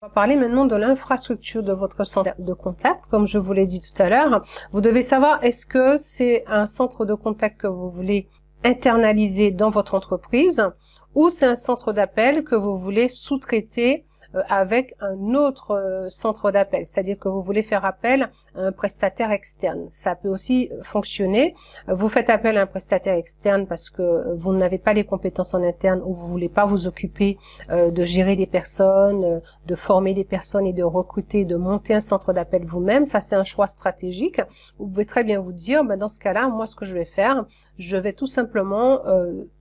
On va parler maintenant de l'infrastructure de votre centre de contact. Comme je vous l'ai dit tout à l'heure, vous devez savoir est-ce que c'est un centre de contact que vous voulez internaliser dans votre entreprise ou c'est un centre d'appel que vous voulez sous-traiter avec un autre centre d'appel, c'est-à-dire que vous voulez faire appel à un prestataire externe. Ça peut aussi fonctionner. Vous faites appel à un prestataire externe parce que vous n'avez pas les compétences en interne ou vous voulez pas vous occuper de gérer des personnes, de former des personnes et de recruter, de monter un centre d'appel vous-même. Ça, c'est un choix stratégique. Vous pouvez très bien vous dire, dans ce cas-là, moi, ce que je vais faire, je vais tout simplement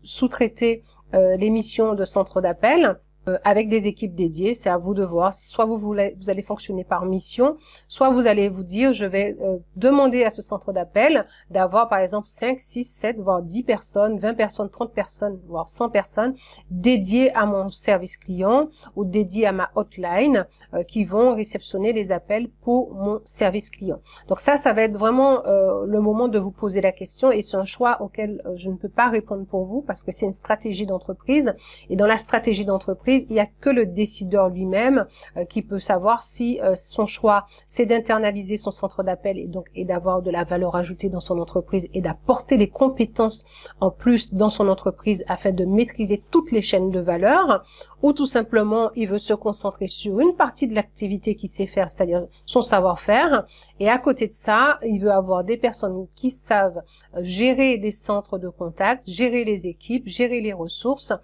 sous-traiter les missions de centre d'appel avec des équipes dédiées. C'est à vous de voir. Soit vous allez fonctionner par mission, soit vous allez vous dire, je vais demander à ce centre d'appel d'avoir par exemple 5, 6, 7, voire 10 personnes, 20 personnes, 30 personnes, voire 100 personnes dédiées à mon service client ou dédiées à ma hotline qui vont réceptionner les appels pour mon service client. Donc ça va être vraiment le moment de vous poser la question et c'est un choix auquel je ne peux pas répondre pour vous parce que c'est une stratégie d'entreprise et dans la stratégie d'entreprise, il n'y a que le décideur lui-même qui peut savoir si son choix c'est d'internaliser son centre d'appel et d'avoir de la valeur ajoutée dans son entreprise et d'apporter des compétences en plus dans son entreprise afin de maîtriser toutes les chaînes de valeur ou tout simplement il veut se concentrer sur une partie de l'activité qu'il sait faire, c'est-à-dire son savoir-faire et à côté de ça, il veut avoir des personnes qui savent gérer des centres de contact, gérer les équipes, gérer les ressources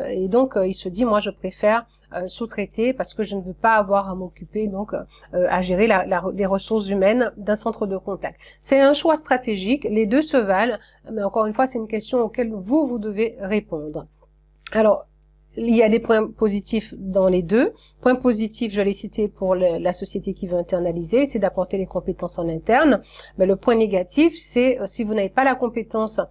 et donc il se dit moi je préfère sous-traiter parce que je ne veux pas avoir à m'occuper donc à gérer les ressources humaines d'un centre de contact. C'est un choix stratégique, les deux se valent, mais encore une fois c'est une question auquel vous devez répondre. Alors il y a des points positifs dans les deux. Point positif, je l'ai cité pour la société qui veut internaliser, c'est d'apporter les compétences en interne. Mais le point négatif, c'est si vous n'avez pas la compétence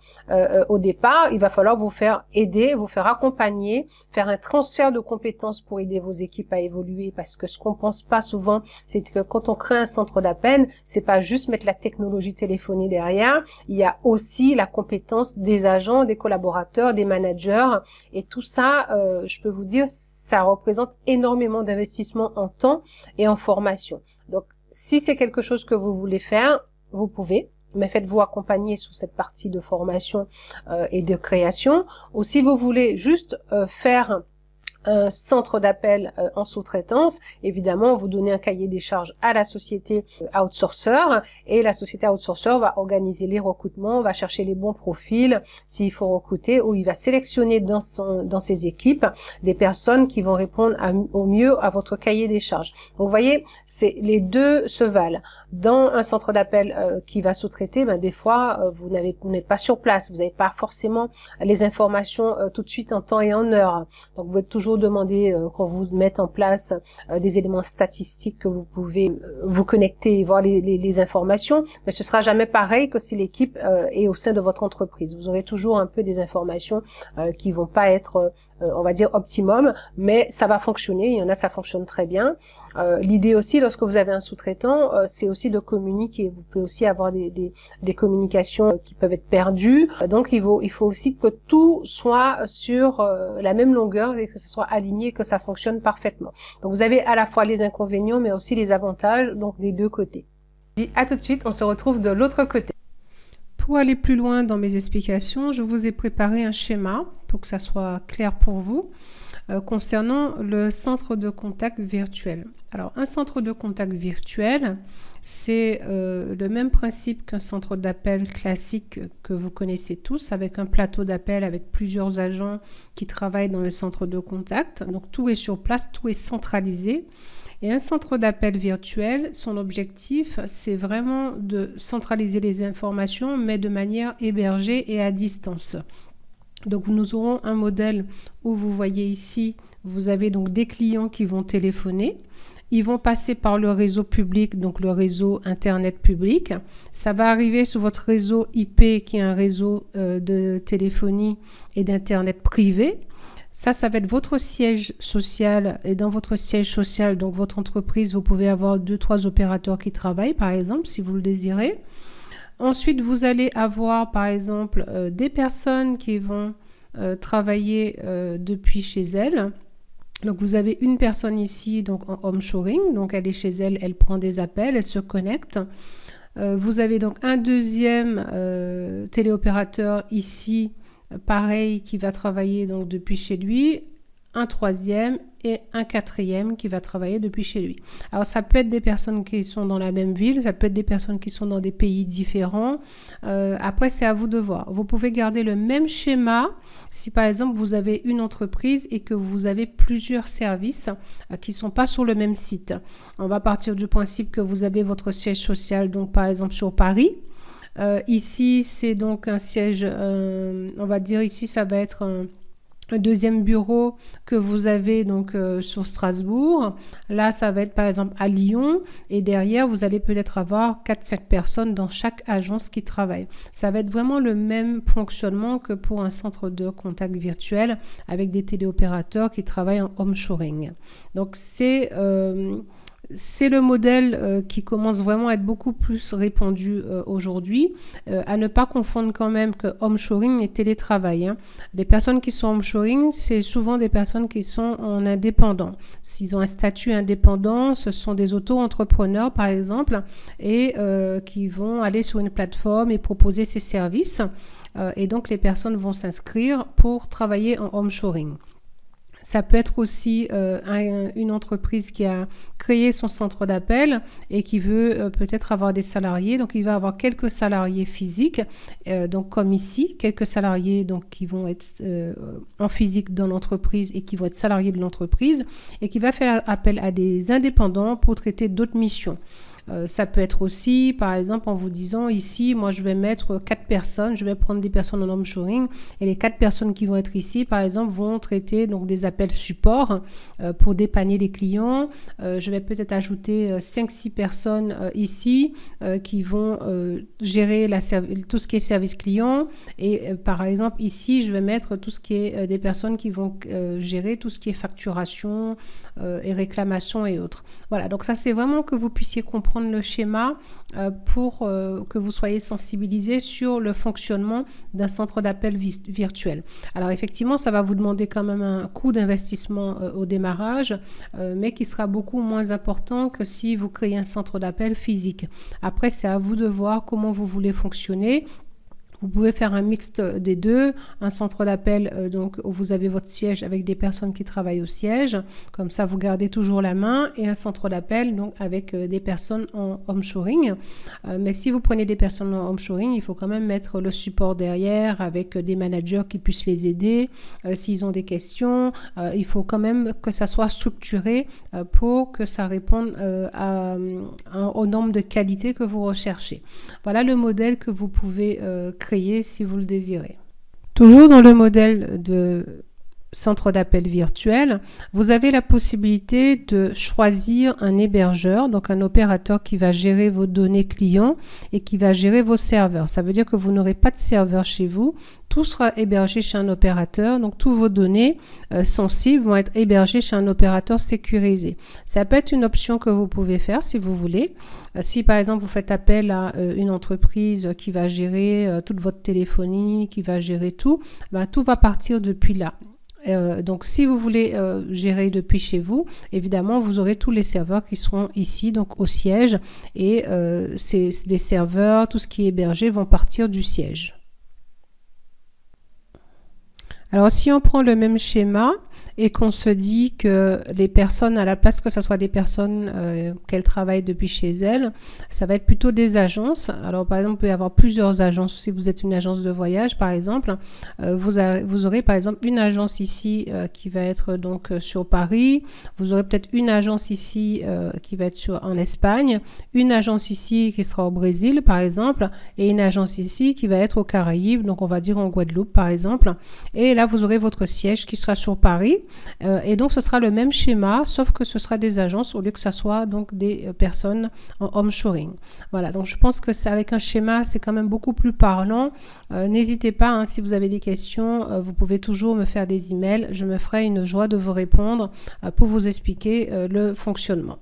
au départ, il va falloir vous faire aider, vous faire accompagner, faire un transfert de compétences pour aider vos équipes à évoluer. Parce que ce qu'on pense pas souvent, c'est que quand on crée un centre d'appel, c'est pas juste mettre la technologie téléphonie derrière. Il y a aussi la compétence des agents, des collaborateurs, des managers, et tout ça, je peux vous dire, ça représente énormément d'investissement en temps et en formation. Donc, si c'est quelque chose que vous voulez faire, vous pouvez, mais faites-vous accompagner sur cette partie de formation et de création. Ou si vous voulez juste faire un centre d'appel en sous-traitance, évidemment, vous donnez un cahier des charges à la société outsourcer et la société outsourcer va organiser les recrutements, va chercher les bons profils s'il faut recruter ou il va sélectionner dans ses équipes des personnes qui vont répondre au mieux à votre cahier des charges. Donc, vous voyez, les deux se valent. Dans un centre d'appel qui va sous-traiter, des fois, vous n'êtes pas sur place, vous n'avez pas forcément les informations tout de suite en temps et en heure. Donc, vous pouvez toujours demander qu'on vous mette en place des éléments statistiques que vous pouvez vous connecter et voir les informations, mais ce sera jamais pareil que si l'équipe est au sein de votre entreprise. Vous aurez toujours un peu des informations qui vont pas être on va dire optimum, mais ça va fonctionner, il y en a ça fonctionne très bien. L'idée aussi, lorsque vous avez un sous-traitant, c'est aussi de communiquer. Vous pouvez aussi avoir des communications qui peuvent être perdues. Donc il faut aussi que tout soit sur la même longueur et que ça soit aligné, que ça fonctionne parfaitement. Donc vous avez à la fois les inconvénients, mais aussi les avantages, donc des deux côtés. Et à tout de suite, on se retrouve de l'autre côté. Pour aller plus loin dans mes explications, je vous ai préparé un schéma pour que ça soit clair pour vous concernant le centre de contact virtuel. Alors, un centre de contact virtuel, c'est le même principe qu'un centre d'appel classique que vous connaissez tous, avec un plateau d'appel avec plusieurs agents qui travaillent dans le centre de contact. Donc, tout est sur place, tout est centralisé. Et un centre d'appel virtuel, son objectif, c'est vraiment de centraliser les informations, mais de manière hébergée et à distance. Donc, nous aurons un modèle où vous voyez ici, vous avez donc des clients qui vont téléphoner. Ils vont passer par le réseau public, donc le réseau Internet public. Ça va arriver sur votre réseau IP, qui est un réseau de téléphonie et d'Internet privé. Ça va être votre siège social et dans votre siège social, donc votre entreprise, vous pouvez avoir 2-3 opérateurs qui travaillent, par exemple, si vous le désirez. Ensuite, vous allez avoir, par exemple, des personnes qui vont travailler depuis chez elles. Donc, vous avez une personne ici, donc en home shoring. Donc, elle est chez elle, elle prend des appels, elle se connecte. Vous avez donc un deuxième téléopérateur ici, pareil, qui va travailler donc depuis chez lui. Un troisième et un quatrième qui va travailler depuis chez lui. Alors, ça peut être des personnes qui sont dans la même ville, ça peut être des personnes qui sont dans des pays différents. Après, c'est à vous de voir. Vous pouvez garder le même schéma si, par exemple, vous avez une entreprise et que vous avez plusieurs services qui ne sont pas sur le même site. On va partir du principe que vous avez votre siège social, donc par exemple sur Paris. Ici, c'est donc un siège, on va dire ici, ça va être un deuxième bureau que vous avez donc sur Strasbourg. Là, ça va être par exemple à Lyon et derrière, vous allez peut-être avoir 4-5 personnes dans chaque agence qui travaillent. Ça va être vraiment le même fonctionnement que pour un centre de contact virtuel avec des téléopérateurs qui travaillent en home shoring. Donc, c'est le modèle qui commence vraiment à être beaucoup plus répandu aujourd'hui. À ne pas confondre quand même que home shoring et télétravail. Les personnes qui sont home shoring, c'est souvent des personnes qui sont en indépendant. S'ils ont un statut indépendant, ce sont des auto-entrepreneurs par exemple et qui vont aller sur une plateforme et proposer ces services. Et donc les personnes vont s'inscrire pour travailler en home shoring. Ça peut être aussi une entreprise qui a créé son centre d'appel et qui veut peut-être avoir des salariés. Donc, il va avoir quelques salariés physiques, donc comme ici, quelques salariés donc, qui vont être en physique dans l'entreprise et qui vont être salariés de l'entreprise et qui va faire appel à des indépendants pour traiter d'autres missions. Ça peut être aussi, par exemple, en vous disant ici, moi je vais mettre 4 personnes, je vais prendre des personnes en home shoring et les 4 personnes qui vont être ici, par exemple, vont traiter donc des appels support pour dépanner les clients. Je vais peut-être ajouter 5-6 personnes ici qui vont gérer tout ce qui est service client et par exemple ici, je vais mettre tout ce qui est des personnes qui vont gérer tout ce qui est facturation et réclamation et autres. Voilà, donc ça c'est vraiment que vous puissiez comprendre le schéma pour que vous soyez sensibilisés sur le fonctionnement d'un centre d'appel virtuel. Alors effectivement, ça va vous demander quand même un coût d'investissement au démarrage, mais qui sera beaucoup moins important que si vous créez un centre d'appel physique. Après, c'est à vous de voir comment vous voulez fonctionner. Vous pouvez faire un mixte des deux, un centre d'appel donc où vous avez votre siège avec des personnes qui travaillent au siège, comme ça vous gardez toujours la main, et un centre d'appel donc avec des personnes en home shoring. Mais si vous prenez des personnes en home shoring, il faut quand même mettre le support derrière avec des managers qui puissent les aider. S'ils ont des questions, il faut quand même que ça soit structuré pour que ça réponde aux normes de qualité que vous recherchez. Voilà le modèle que vous pouvez créer si vous le désirez. Toujours dans le modèle de centre d'appel virtuel, vous avez la possibilité de choisir un hébergeur, donc un opérateur qui va gérer vos données clients et qui va gérer vos serveurs. Ça veut dire que vous n'aurez pas de serveur chez vous, tout sera hébergé chez un opérateur, donc toutes vos données sensibles vont être hébergées chez un opérateur sécurisé. Ça peut être une option que vous pouvez faire si vous voulez. Si par exemple vous faites appel à une entreprise qui va gérer toute votre téléphonie, qui va gérer tout, tout va partir depuis là. Donc si vous voulez gérer depuis chez vous, évidemment vous aurez tous les serveurs qui seront ici donc au siège et les serveurs, tout ce qui est hébergé vont partir du siège. Alors si on prend le même schéma et qu'on se dit que les personnes, à la place que ce soit des personnes qu'elles travaillent depuis chez elles, ça va être plutôt des agences. Alors par exemple, vous pouvez avoir plusieurs agences. Si vous êtes une agence de voyage par exemple, vous aurez par exemple une agence ici qui va être donc sur Paris. Vous aurez peut-être une agence ici qui va être en Espagne, une agence ici qui sera au Brésil par exemple, et une agence ici qui va être aux Caraïbes, donc on va dire en Guadeloupe par exemple. Et là, vous aurez votre siège qui sera sur Paris. Et donc, ce sera le même schéma, sauf que ce sera des agences au lieu que ça soit donc des personnes en home shoring. Voilà, donc je pense que c'est avec un schéma, c'est quand même beaucoup plus parlant. N'hésitez pas, si vous avez des questions, vous pouvez toujours me faire des emails. Je me ferai une joie de vous répondre pour vous expliquer le fonctionnement.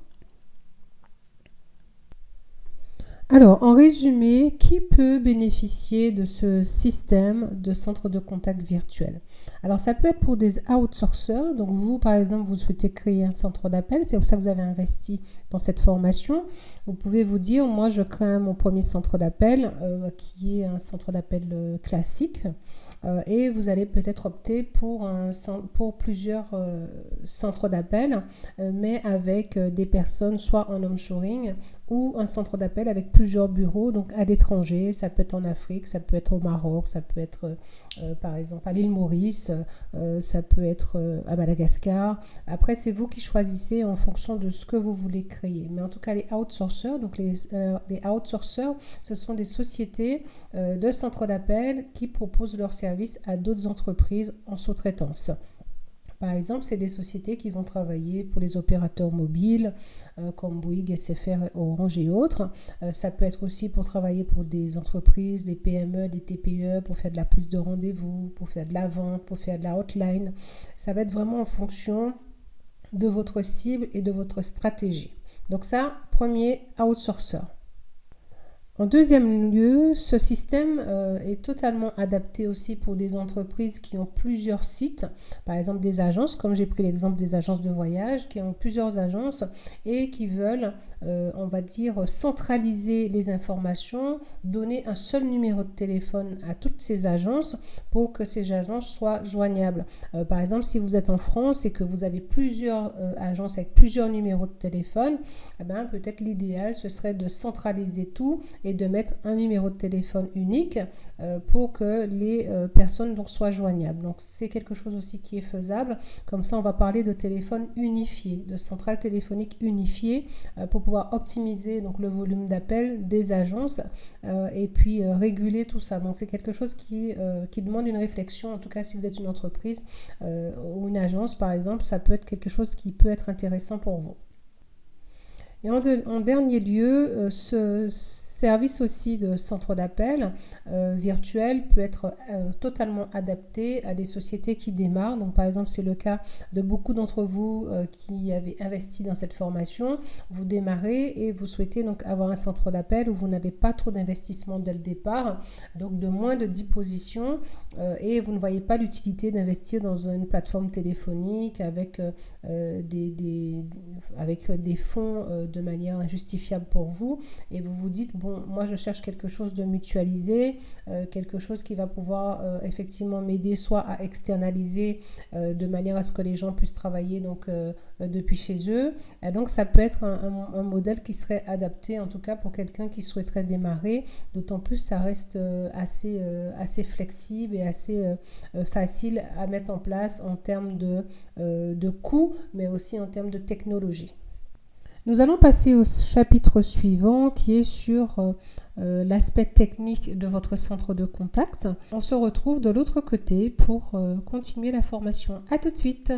Alors, en résumé, qui peut bénéficier de ce système de centre de contact virtuel? Alors, ça peut être pour des outsourceurs. Donc, vous, par exemple, vous souhaitez créer un centre d'appel. C'est pour ça que vous avez investi dans cette formation. Vous pouvez vous dire, moi, je crée mon premier centre d'appel qui est un centre d'appel classique. Et vous allez peut-être opter pour plusieurs centres d'appel, mais avec des personnes soit en onshoring ou un centre d'appel avec plusieurs bureaux, donc à l'étranger. Ça peut être en Afrique, ça peut être au Maroc, ça peut être par exemple à l'île Maurice, ça peut être à Madagascar. Après, c'est vous qui choisissez en fonction de ce que vous voulez créer. Mais en tout cas, les outsourceurs, donc les outsourceurs, ce sont des sociétés de centres d'appel qui proposent leurs services à d'autres entreprises en sous-traitance. Par exemple, c'est des sociétés qui vont travailler pour les opérateurs mobiles comme Bouygues, SFR, Orange et autres. Ça peut être aussi pour travailler pour des entreprises, des PME, des TPE, pour faire de la prise de rendez-vous, pour faire de la vente, pour faire de la hotline. Ça va être vraiment en fonction de votre cible et de votre stratégie. Donc ça, premier outsourcer. En deuxième lieu, ce système est totalement adapté aussi pour des entreprises qui ont plusieurs sites, par exemple des agences, comme j'ai pris l'exemple des agences de voyage, qui ont plusieurs agences et qui veulent, on va dire, centraliser les informations, donner un seul numéro de téléphone à toutes ces agences pour que ces agences soient joignables. Par exemple, si vous êtes en France et que vous avez plusieurs agences avec plusieurs numéros de téléphone, eh bien, peut-être l'idéal, ce serait de centraliser tout et de mettre un numéro de téléphone unique pour que les personnes donc, soient joignables. Donc c'est quelque chose aussi qui est faisable. Comme ça, on va parler de téléphone unifié, de centrale téléphonique unifiée pour pouvoir optimiser donc, le volume d'appels des agences et puis réguler tout ça. Donc c'est quelque chose qui demande une réflexion. En tout cas, si vous êtes une entreprise ou une agence, par exemple, ça peut être quelque chose qui peut être intéressant pour vous. Et en dernier lieu, ce service aussi de centre d'appel virtuel peut être totalement adapté à des sociétés qui démarrent. Donc par exemple, c'est le cas de beaucoup d'entre vous qui avez investi dans cette formation. Vous démarrez et vous souhaitez donc avoir un centre d'appel où vous n'avez pas trop d'investissement dès le départ, donc de moins de 10 positions et vous ne voyez pas l'utilité d'investir dans une plateforme téléphonique avec des fonds de manière injustifiable pour vous et vous vous dites bon, moi je cherche quelque chose de mutualisé, quelque chose qui va pouvoir effectivement m'aider soit à externaliser de manière à ce que les gens puissent travailler donc depuis chez eux. Et donc ça peut être un modèle qui serait adapté en tout cas pour quelqu'un qui souhaiterait démarrer, d'autant plus ça reste assez flexible et assez facile à mettre en place en termes de coûts mais aussi en termes de technologie. Nous allons passer au chapitre suivant qui est sur l'aspect technique de votre centre de contact. On se retrouve de l'autre côté pour continuer la formation. À tout de suite.